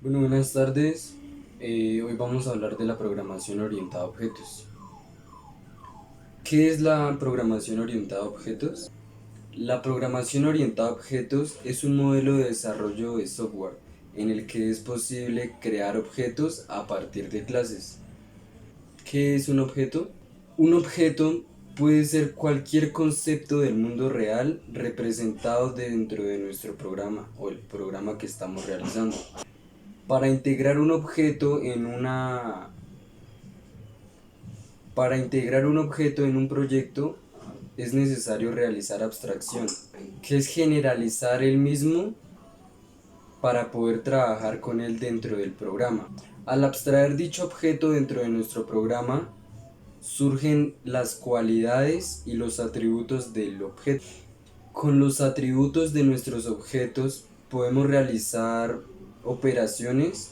Bueno, buenas tardes. Hoy vamos a hablar de la programación orientada a objetos. ¿Qué es la programación orientada a objetos? La programación orientada a objetos es un modelo de desarrollo de software en el que es posible crear objetos a partir de clases. ¿Qué es un objeto? Un objeto puede ser cualquier concepto del mundo real representado dentro de nuestro programa o el programa que estamos realizando. Para integrar un objeto en una Para integrar un objeto en un proyecto es necesario realizar abstracción, que es generalizar el mismo para poder trabajar con él dentro del programa. Al abstraer dicho objeto dentro de nuestro programa, surgen las cualidades y los atributos del objeto. Con los atributos de nuestros objetos podemos realizar operaciones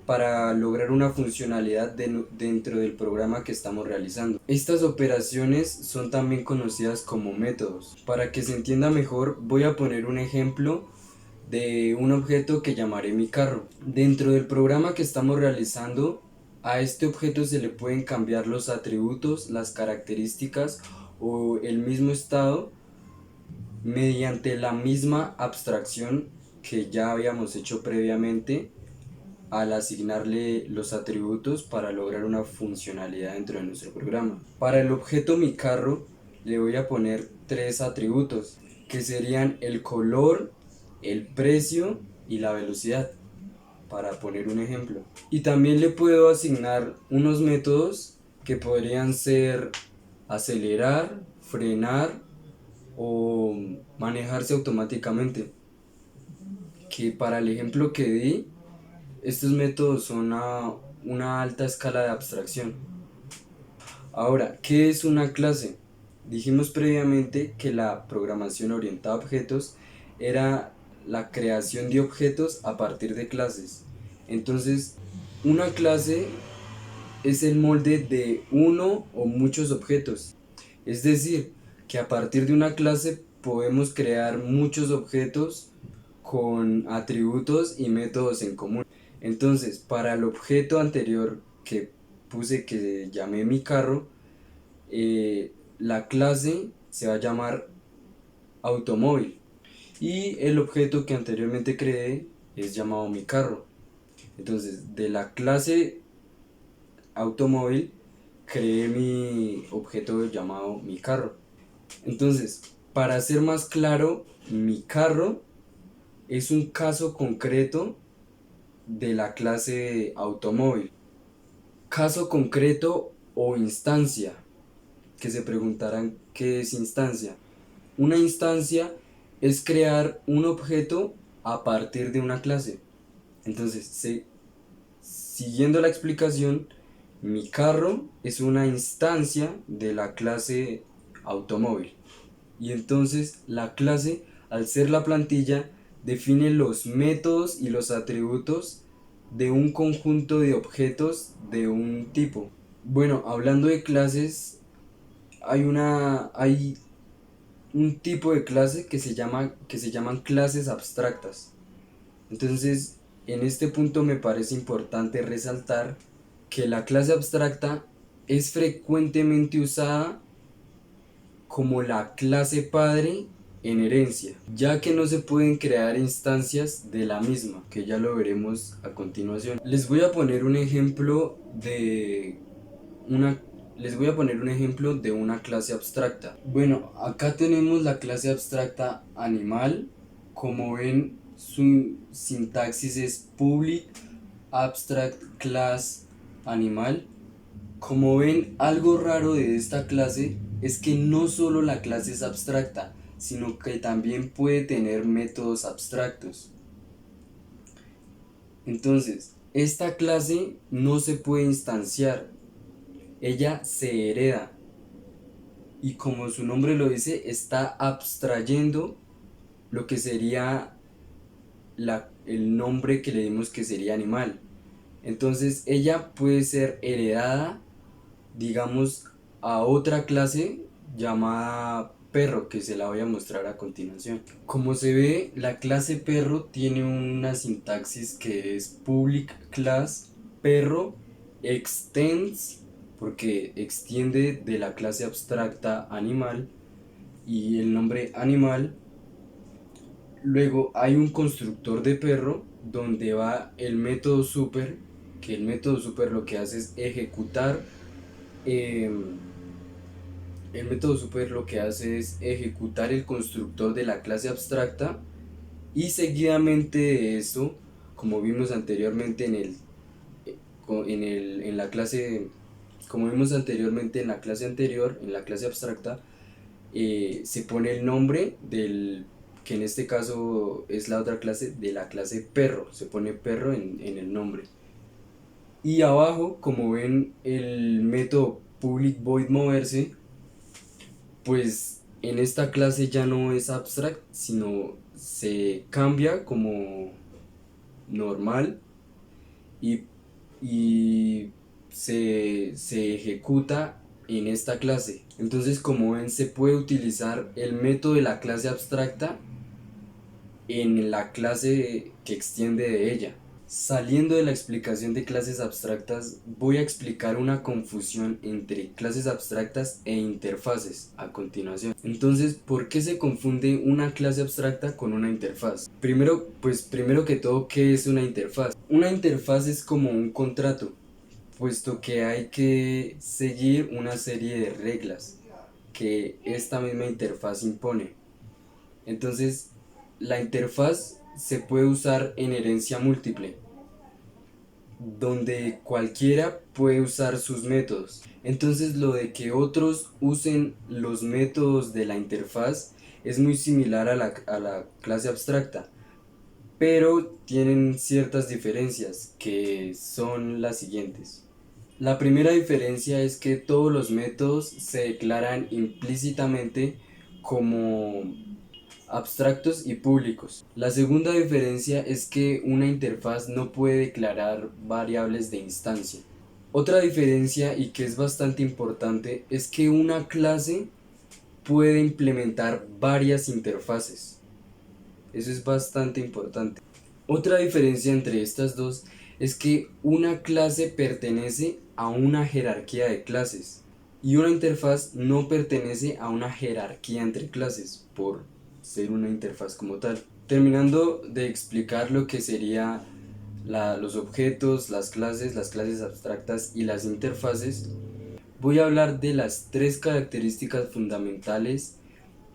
para lograr una funcionalidad dentro del programa que estamos realizando. Estas operaciones son también conocidas como métodos. Para que se entienda mejor, voy a poner un ejemplo de un objeto que llamaré mi carro. Dentro del programa que estamos realizando, a este objeto se le pueden cambiar los atributos, las características o el mismo estado mediante la misma abstracción que ya habíamos hecho previamente al asignarle los atributos para lograr una funcionalidad dentro de nuestro programa. Para el objeto mi carro le voy a poner tres atributos que serían el color, el precio y la velocidad, para poner un ejemplo. Y también le puedo asignar unos métodos que podrían ser acelerar, frenar o manejarse automáticamente, que para el ejemplo que di, estos métodos son a una alta escala de abstracción. Ahora, ¿qué es una clase? Dijimos previamente que la programación orientada a objetos era la creación de objetos a partir de clases. Entonces, una clase es el molde de uno o muchos objetos. Es decir, que a partir de una clase podemos crear muchos objetos con atributos y métodos en común. Entonces, para el objeto anterior que puse, que llamé mi carro, la clase se va a llamar automóvil y el objeto que anteriormente creé es llamado mi carro. Entonces, de la clase automóvil creé mi objeto llamado mi carro. Entonces, para ser más claro, mi carro es un caso concreto de la clase automóvil. Caso concreto o instancia, que se preguntarán qué es instancia. Una instancia es crear un objeto a partir de una clase. Entonces, siguiendo la explicación, mi carro es una instancia de la clase automóvil. Y entonces la clase, al ser la plantilla, define los métodos y los atributos de un conjunto de objetos de un tipo. Bueno, hablando de clases, hay un tipo de clase que se llaman clases abstractas. Entonces, en este punto me parece importante resaltar que la clase abstracta es frecuentemente usada como la clase padre en herencia, ya que no se pueden crear instancias de la misma, que ya lo veremos a continuación. Una Les voy a poner un ejemplo de una clase abstracta. Bueno, acá tenemos la clase abstracta animal. Como ven, su sintaxis es public abstract class animal. Como ven, algo raro de esta clase es que no solo la clase es abstracta, sino que también puede tener métodos abstractos. Entonces, esta clase no se puede instanciar, ella se hereda y como su nombre lo dice, está abstrayendo lo que sería el nombre que le dimos, que sería animal. Entonces, ella puede ser heredada, digamos, a otra clase llamada perro, que se la voy a mostrar a continuación. Como se ve, la clase perro tiene una sintaxis que es public class perro extends, porque extiende de la clase abstracta animal y el nombre animal. Luego hay un constructor de perro donde va el método super, que el método super lo que hace es ejecutar eh, el método super lo que hace es ejecutar el constructor de la clase abstracta, y seguidamente de eso, como vimos anteriormente en la clase, como vimos anteriormente en la clase anterior, en la clase abstracta, se pone el nombre del, que en este caso es la otra clase, de la clase perro, se pone perro en el nombre. Y abajo, como ven, el método public void moverse, pues en esta clase ya no es abstract, sino se cambia como normal, y, y se ejecuta en esta clase. Entonces, como ven, se puede utilizar el método de la clase abstracta en la clase que extiende de ella. Saliendo de la explicación de clases abstractas, voy a explicar una confusión entre clases abstractas e interfaces a continuación. Entonces, ¿por qué se confunde una clase abstracta con una interfaz? Primero que todo, ¿qué es una interfaz? Una interfaz es como un contrato, puesto que hay que seguir una serie de reglas que esta misma interfaz impone. Entonces, la interfaz se puede usar en herencia múltiple, donde cualquiera puede usar sus métodos. Entonces, lo de que otros usen los métodos de la interfaz es muy similar a la clase abstracta, pero tienen ciertas diferencias que son las siguientes. La primera diferencia es que todos los métodos se declaran implícitamente como abstractos y públicos. La segunda diferencia es que una interfaz no puede declarar variables de instancia. Otra diferencia, y que es bastante importante, es que una clase puede implementar varias interfaces. Eso es bastante importante. Otra diferencia entre estas dos es que una clase pertenece a una jerarquía de clases y una interfaz no pertenece a una jerarquía entre clases por ser una interfaz como tal. Terminando de explicar lo que sería los objetos, las clases abstractas y las interfaces, voy a hablar de las tres características fundamentales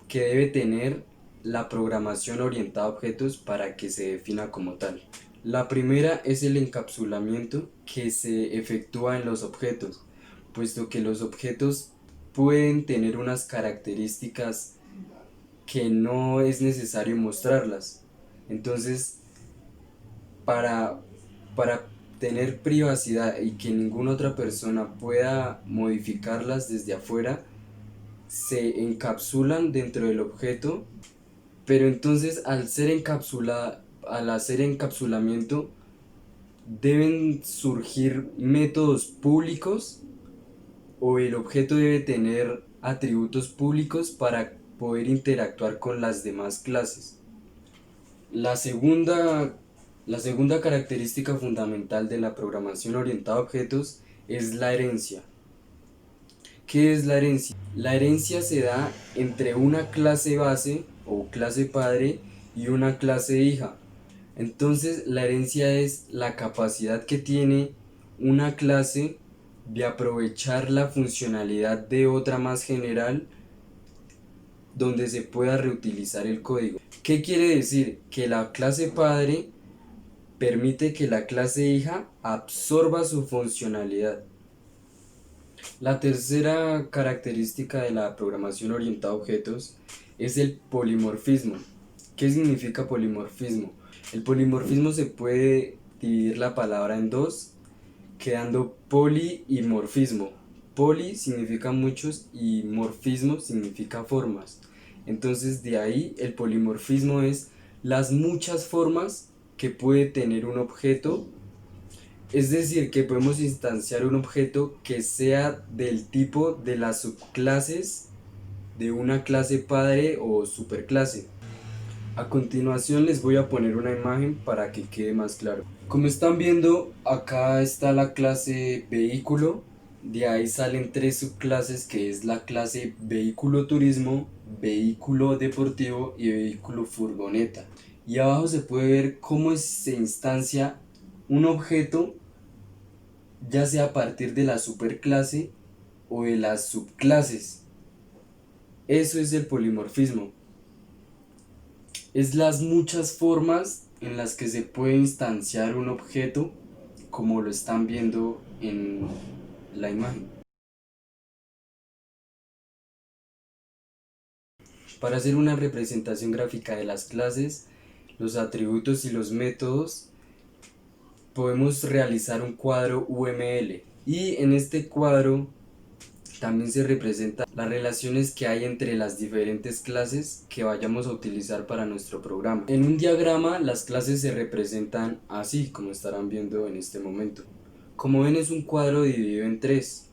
que debe tener la programación orientada a objetos para que se defina como tal. La primera es el encapsulamiento que se efectúa en los objetos, puesto que los objetos pueden tener unas características que no es necesario mostrarlas. Entonces, para, para tener privacidad y que ninguna otra persona pueda modificarlas desde afuera, se encapsulan dentro del objeto, pero entonces al hacer encapsulamiento deben surgir métodos públicos, o el objeto debe tener atributos públicos para poder interactuar con las demás clases. La segunda, la segunda característica fundamental de la programación orientada a objetos es la herencia. ¿Qué es la herencia? La herencia se da entre una clase base o clase padre y una clase hija. Entonces, la herencia es la capacidad que tiene una clase de aprovechar la funcionalidad de otra más general, donde se pueda reutilizar el código. ¿Qué quiere decir? Que la clase padre permite que la clase hija absorba su funcionalidad. La tercera característica de la programación orientada a objetos es el polimorfismo. ¿Qué significa polimorfismo? El polimorfismo se puede dividir la palabra en dos, quedando poli y morfismo. Poli significa muchos y morfismo significa formas. Entonces, de ahí el polimorfismo es las muchas formas que puede tener un objeto. Es decir, que podemos instanciar un objeto que sea del tipo de las subclases de una clase padre o superclase. A continuación les voy a poner una imagen para que quede más claro. Como están viendo, acá está la clase vehículo, de ahí salen tres subclases, que es la clase vehículo turismo, vehículo deportivo y vehículo furgoneta. Y abajo se puede ver cómo se instancia un objeto, ya sea a partir de la superclase o de las subclases. Eso es el polimorfismo. Es las muchas formas en las que se puede instanciar un objeto, como lo están viendo en la imagen. Para hacer una representación gráfica de las clases, los atributos y los métodos, podemos realizar un cuadro UML. Y en este cuadro también se representan las relaciones que hay entre las diferentes clases que vayamos a utilizar para nuestro programa. En un diagrama las clases se representan así, como estarán viendo en este momento. Como ven, es un cuadro dividido en tres.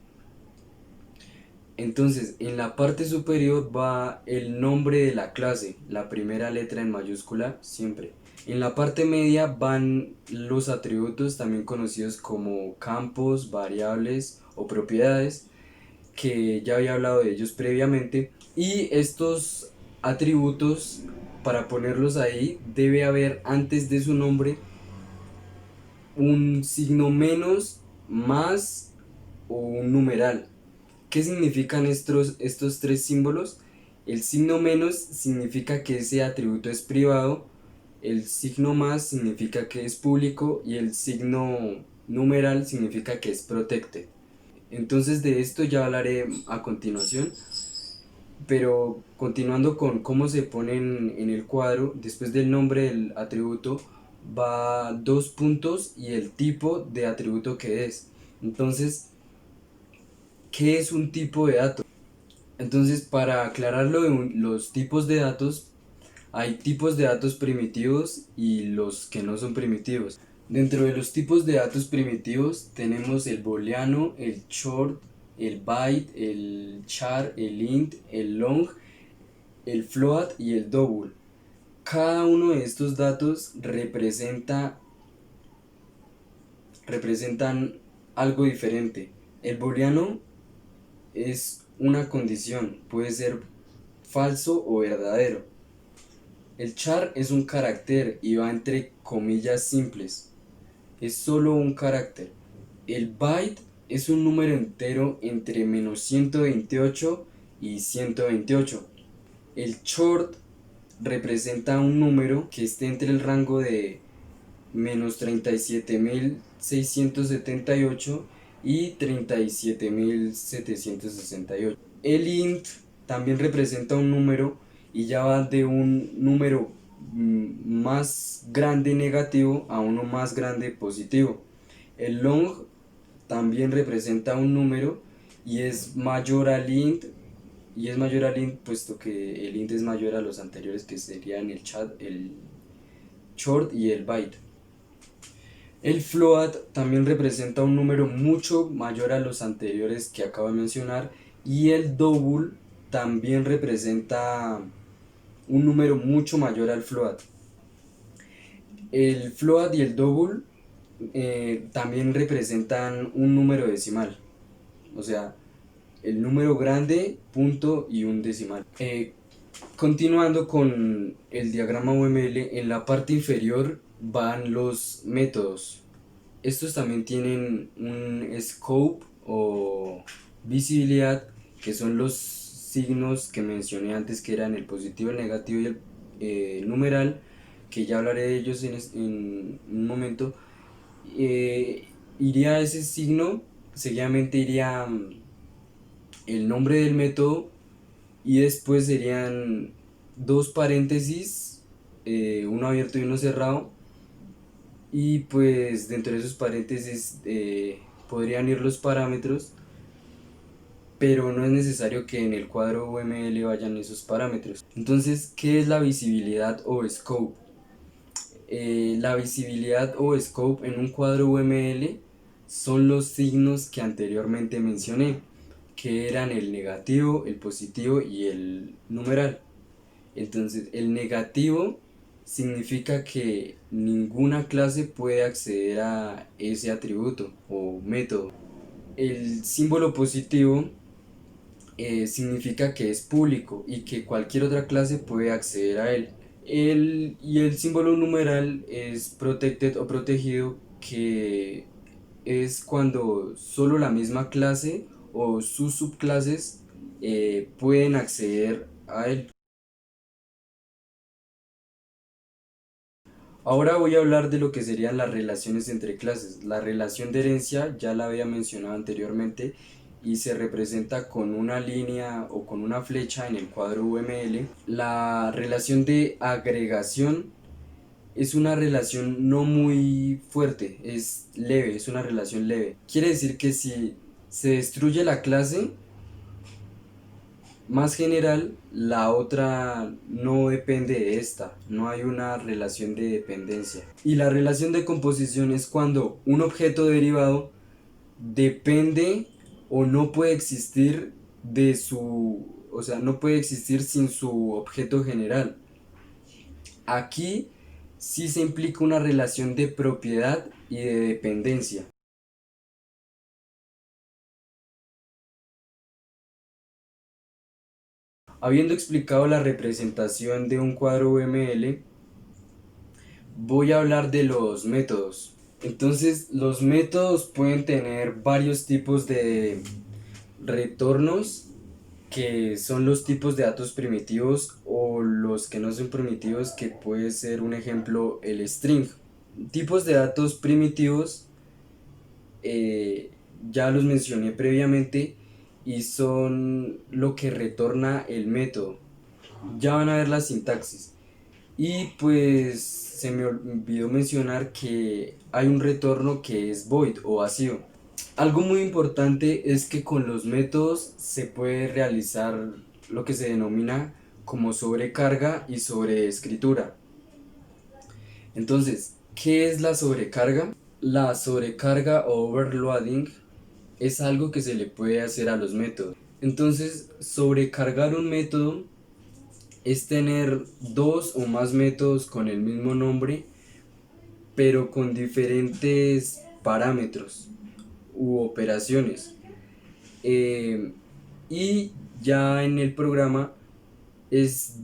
Entonces, en la parte superior va el nombre de la clase, la primera letra en mayúscula siempre. En la parte media van los atributos, también conocidos como campos, variables o propiedades, que ya había hablado de ellos previamente. Y estos atributos, para ponerlos ahí, debe haber antes de su nombre un signo menos, más o un numeral. ¿Qué significan estos tres símbolos? El signo menos significa que ese atributo es privado, el signo más significa que es público y el signo numeral significa que es protected. Entonces de esto ya hablaré a continuación, pero continuando con cómo se ponen en el cuadro, después del nombre del atributo va dos puntos y el tipo de atributo que es. Entonces, ¿qué es un tipo de dato? Entonces, para aclararlo, los tipos de datos, hay tipos de datos primitivos y los que no son primitivos. Dentro de los tipos de datos primitivos tenemos el booleano, el short, el byte, el char, el int, el long, el float y el double. Cada uno de estos datos representan algo diferente. El booleano es una condición, puede ser falso o verdadero. El char es un carácter y va entre comillas simples. Es solo un carácter. El byte es un número entero entre menos 128 y 128. El short representa un número que esté entre el rango de menos 37.678 y 37.768. El int también representa un número y ya va de un número más grande negativo a uno más grande positivo. El long también representa un número y es mayor al int, puesto que el int es mayor a los anteriores, que serían el short y el byte. El float también representa un número mucho mayor a los anteriores que acabo de mencionar, y el double también representa un número mucho mayor al float. El float y el double también representan un número decimal, o sea, el número grande, punto y un decimal. Continuando con el diagrama UML, en la parte inferior van los métodos. Estos también tienen un scope o visibilidad, que son los signos que mencioné antes, que eran el positivo, el negativo y el numeral, que ya hablaré de ellos en un momento. Iría ese signo, seguidamente iría el nombre del método y después serían dos paréntesis, uno abierto y uno cerrado, y pues dentro de esos paréntesis podrían ir los parámetros, pero no es necesario que en el cuadro UML vayan esos parámetros. Entonces, ¿qué es la visibilidad o scope? La visibilidad o scope en un cuadro UML son los signos que anteriormente mencioné. que eran el negativo, el positivo y el numeral. Entonces, el negativo significa que ninguna clase puede acceder a ese atributo o método. El símbolo positivo significa que es público y que cualquier otra clase puede acceder a él. Y el símbolo numeral es protected o protegido, que es cuando solo la misma clase o sus subclases pueden acceder a él. Ahora voy a hablar de lo que serían las relaciones entre clases. La relación de herencia ya la había mencionado anteriormente y se representa con una línea o con una flecha en el cuadro UML. La relación de agregación es una relación no muy fuerte, es leve, es una relación leve. Quiere decir que si se destruye la clase más general, la otra no depende de esta, no hay una relación de dependencia. Y la relación de composición es cuando un objeto derivado depende o no puede existir de su, o sea, no puede existir sin su objeto general. Aquí sí se implica una relación de propiedad y de dependencia. Habiendo explicado la representación de un cuadro UML, voy a hablar de los métodos. Entonces, los métodos pueden tener varios tipos de retornos, que son los tipos de datos primitivos o los que no son primitivos, que puede ser un ejemplo el string. Tipos de datos primitivos eh, ya los mencioné previamente y son lo que retorna el método. Ya van a ver la sintaxis. Y pues se me olvidó mencionar que hay un retorno que es void o vacío. Algo muy importante es que con los métodos se puede realizar lo que se denomina como sobrecarga y sobreescritura. Entonces, ¿qué es la sobrecarga? La sobrecarga o overloading es algo que se le puede hacer a los métodos. Entonces, sobrecargar un método es tener dos o más métodos con el mismo nombre, pero con diferentes parámetros u operaciones. Eh, y ya en el programa es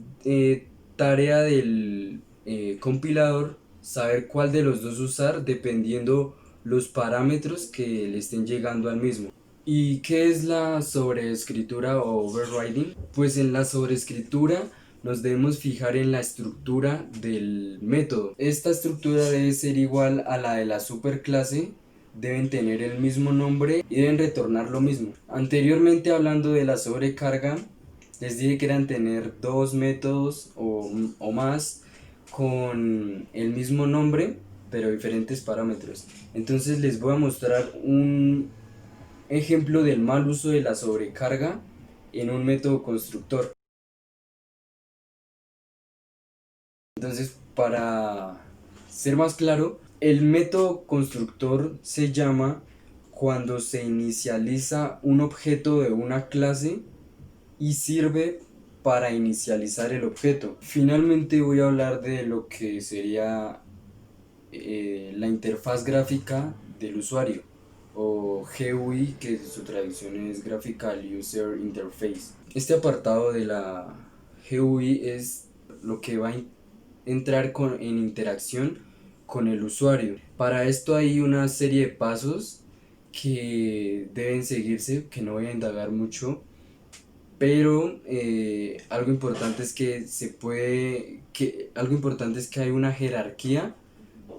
tarea del compilador saber cuál de los dos usar dependiendo los parámetros que le estén llegando al mismo. ¿Y qué es la sobreescritura o overriding? Pues en la sobreescritura nos debemos fijar en la estructura del método. Esta estructura debe ser igual a la de la superclase, deben tener el mismo nombre y deben retornar lo mismo. Anteriormente, hablando de la sobrecarga, les dije que eran tener dos métodos o más con el mismo nombre pero diferentes parámetros. Entonces les voy a mostrar un ejemplo del mal uso de la sobrecarga en un método constructor. Entonces, para ser más claro, el método constructor se llama cuando se inicializa un objeto de una clase y sirve para inicializar el objeto. Finalmente voy a hablar de lo que sería la interfaz gráfica del usuario, o GUI, que su traducción es Graphical User Interface. Este apartado de la GUI es lo que va a entrar en interacción con el usuario. Para esto hay una serie de pasos que deben seguirse, que no voy a indagar mucho, pero algo importante es algo importante es que hay una jerarquía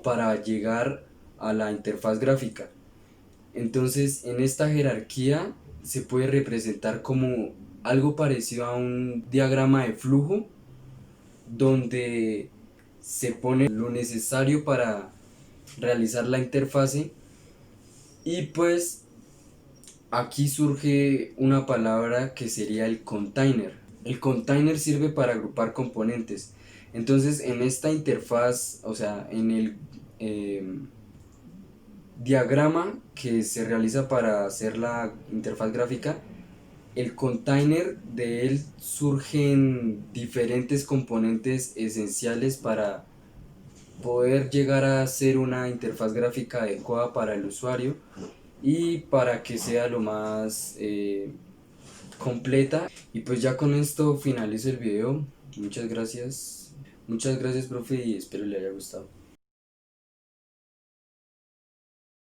para llegar a la interfaz gráfica. Entonces, en esta jerarquía se puede representar como algo parecido a un diagrama de flujo, donde se pone lo necesario para realizar la interfase. Y pues aquí surge una palabra que sería el container. El container sirve para agrupar componentes. Entonces, en esta interfaz, o sea, en el diagrama que se realiza para hacer la interfaz gráfica, El container, de él surgen diferentes componentes esenciales para poder llegar a ser una interfaz gráfica adecuada para el usuario y para que sea lo más completa. Y pues ya con esto finalizo el video. Muchas gracias, profe, y espero le haya gustado.